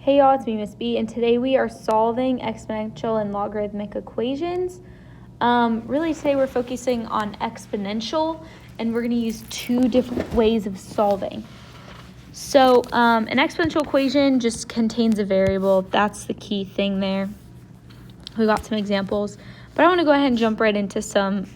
Hey y'all, it's me, Miss B, and today we are solving exponential and logarithmic equations. Really today we're focusing on exponential, and we're going to use two different ways of solving. So an exponential equation just contains a variable. That's the key thing there. We got some examples, but I want to go ahead and jump right into some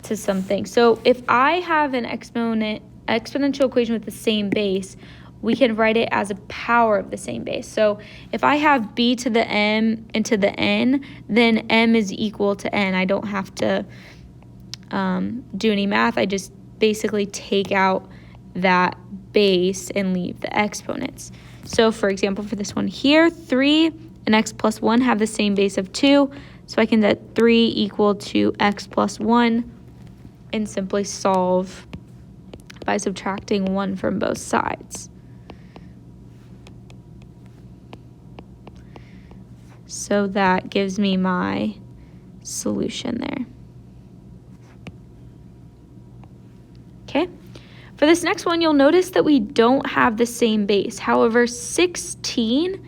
things. So if I have an exponential equation with the same base, we can write it as a power of the same base. So if I have b to the m and to the n, then m is equal to n. I don't have to do any math. I just basically take out that base and leave the exponents. So for example, for this one here, 3 and x plus 1 have the same base of 2. So I can set 3 equal to x plus 1 and simply solve by subtracting 1 from both sides. So that gives me my solution there. Okay, for this next one, you'll notice that we don't have the same base. However, 16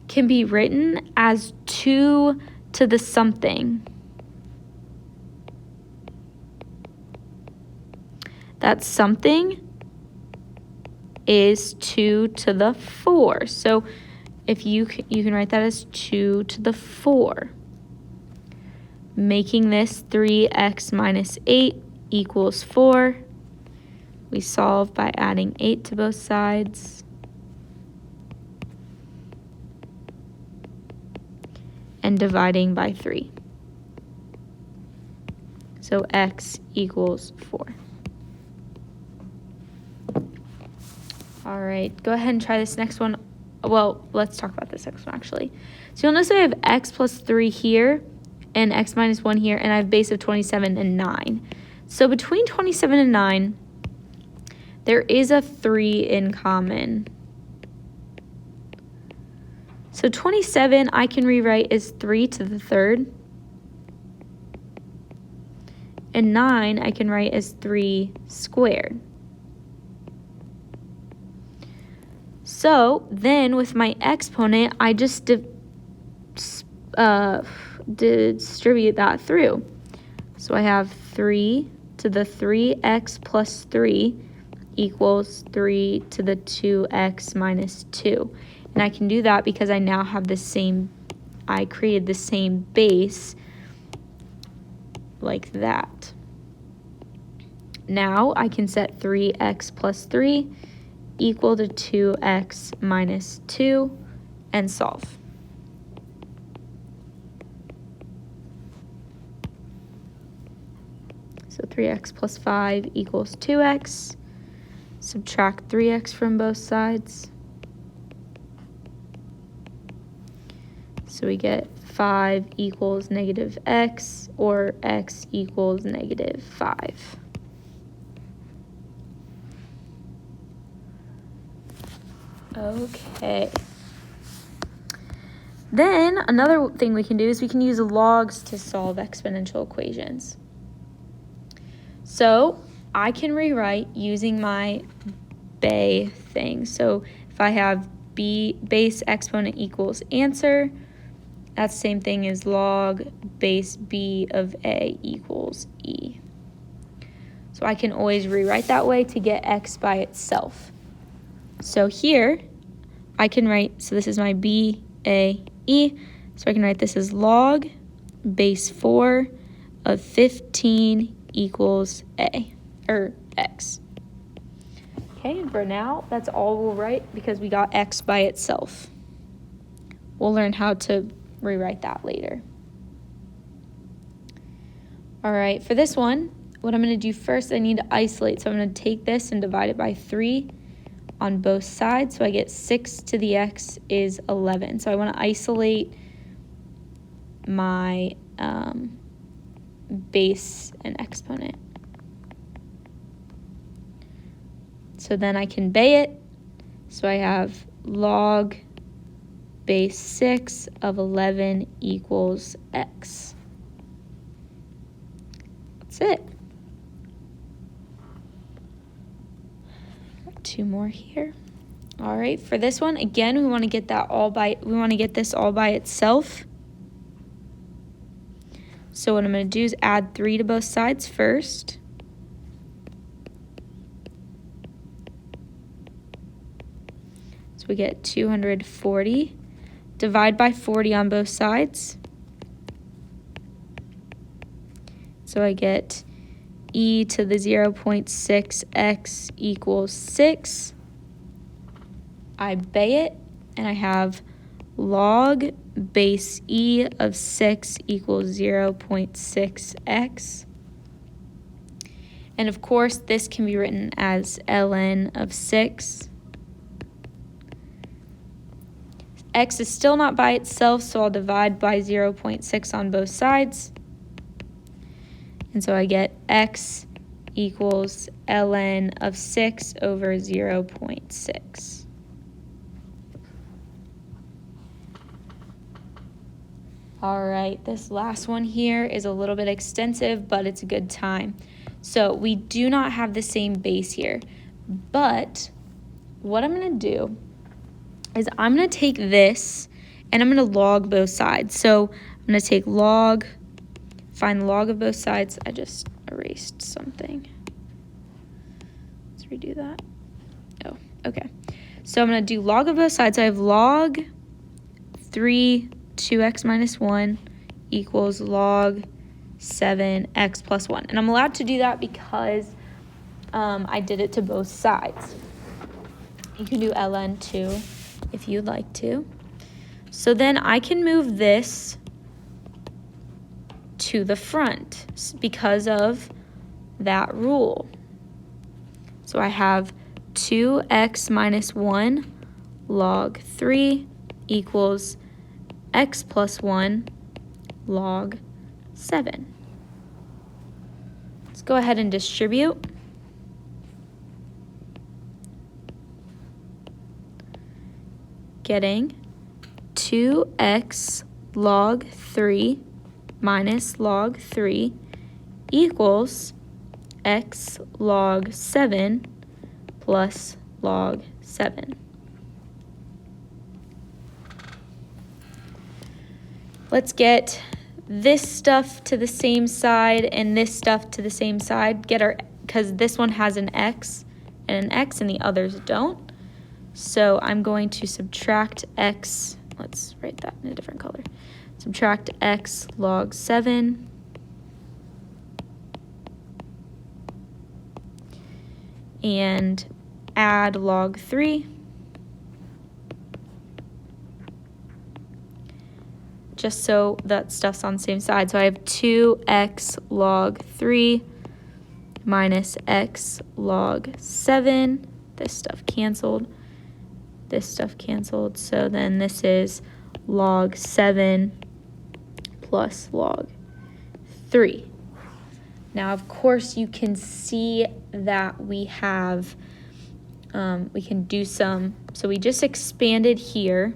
can be written as 2 to the something. That something is 2 to the 4. So if you can write that as 2 to the 4, making this 3x minus 8 equals 4. We solve by adding 8 to both sides and dividing by 3. So x equals 4. All right, go ahead and try this next one. Well, let's talk about this next one actually. So you'll notice I have x plus 3 here and x minus 1 here, and I have base of 27 and 9. So between 27 and 9, there is a 3 in common. So 27 I can rewrite as 3 to the 3rd. And 9 I can write as 3 squared. So then with my exponent, I just distribute that through. So I have 3 to the 3x plus 3 equals 3 to the 2x minus 2. And I can do that because I now have I created the same base like that. Now I can set 3x plus 3 equal to 2x minus 2 and solve. So 3x plus 5 equals 2x. Subtract 3x from both sides. So we get 5 equals negative x, or x equals negative 5. Okay. Then another thing we can do is we can use logs to solve exponential equations. So I can rewrite using my Bay thing. So if I have base exponent equals answer, that's the same thing as log base b of a equals e. So I can always rewrite that way to get x by itself. So here I can write, so this is my b, a, e. So I can write this as log base 4 of 15 equals a, or x. Okay, and for now, that's all we'll write because we got x by itself. We'll learn how to rewrite that later. All right, for this one, what I'm going to do first, I need to isolate. So I'm going to take this and divide it by 3 on both sides. So I get 6 to the x is 11. So I want to isolate my base and exponent. So then I can bay it. So I have log base 6 of 11 equals x. That's it. Got 2 more here. All right, for this one, again, we want to get this all by itself. So what I'm going to do is add 3 to both sides first. So we get 240. Divide by 40 on both sides. So I get e to the 0.6x equals 6. I bay it, and I have log base e of 6 equals 0.6x. And of course, this can be written as ln of 6. X is still not by itself, so I'll divide by 0.6 on both sides. And so I get x equals ln of 6 over 0.6. All right, this last one here is a little bit extensive, but it's a good time. So we do not have the same base here, but what I'm going to do is I'm going to take this and I'm going to log both sides. So I'm going to take log, find the log of both sides. I just erased something. Let's redo that. Oh, okay. So I'm going to do log of both sides. So I have log 3 2x minus 1 equals log 7x plus 1. And I'm allowed to do that because I did it to both sides. You can do ln too if you'd like to. So then I can move this to the front because of that rule. So I have 2x minus 1 log 3 equals x plus 1 log 7. Let's go ahead and distribute. Getting 2x log 3 minus log 3 equals x log 7 plus log 7. Let's get this stuff to the same side and this stuff to the same side. Because this one has an x and the others don't. So I'm going to subtract x. Let's write that in a different color. Subtract x log 7 and add log 3. Just so that stuff's on the same side. So I have 2x log 3 minus x log 7. This stuff canceled. This stuff canceled. So then this is log 7 plus log 3. Now, of course, you can see that we have, we can do some. So we just expanded here.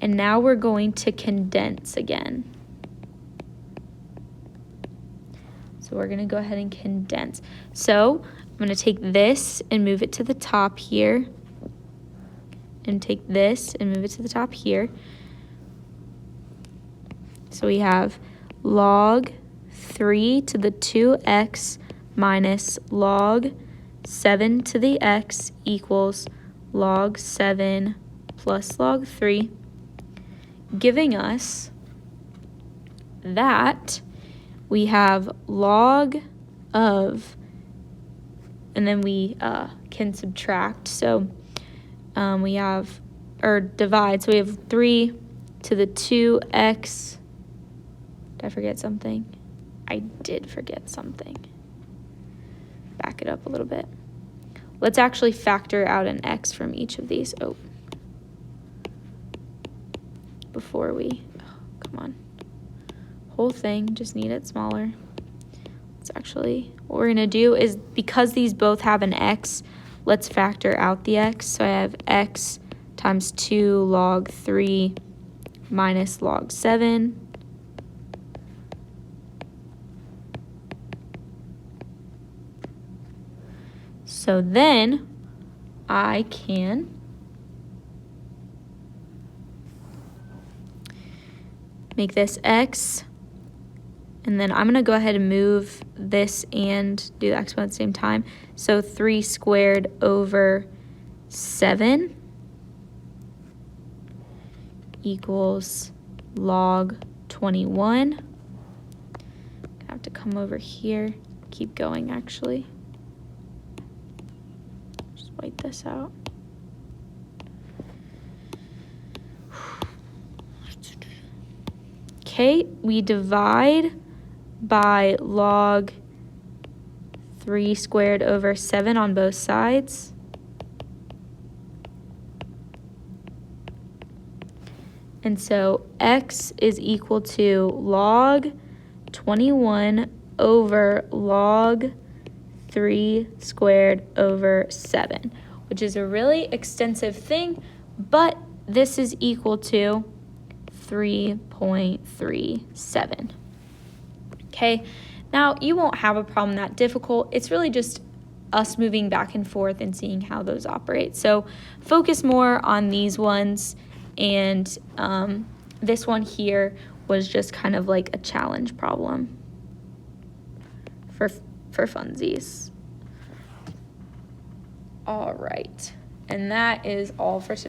And now we're going to condense again. So we're going to go ahead and condense. So I'm going to take this and move it to the top here. And take this and move it to the top here. So we have log 3 to the 2x minus log 7 to the x equals log 7 plus log 3. Giving us that we have log of, and then we can subtract. So we have, or divide. So we have 3 to the 2x. Did I forget something? I did forget something. Back it up a little bit. Let's actually factor out an x from each of these. Oh. Before we, come on, whole thing, just need it smaller. It's actually, what we're gonna do is, because these both have an x, let's factor out the x. So I have x times 2 log 3 minus log 7 So then I can make this x, and then I'm going to go ahead and move this and do the exponent at the same time. So 3 squared over 7 equals log 21. I have to come over here, keep going actually. Just white this out. Okay, we divide by log 3 squared over 7 on both sides. And so x is equal to log 21 over log 3 squared over 7, which is a really extensive thing, but this is equal to 3.37. Okay, now you won't have a problem that difficult. It's really just us moving back and forth and seeing how those operate. So focus more on these ones, and this one here was just kind of like a challenge problem for funsies. All right, and that is all for today.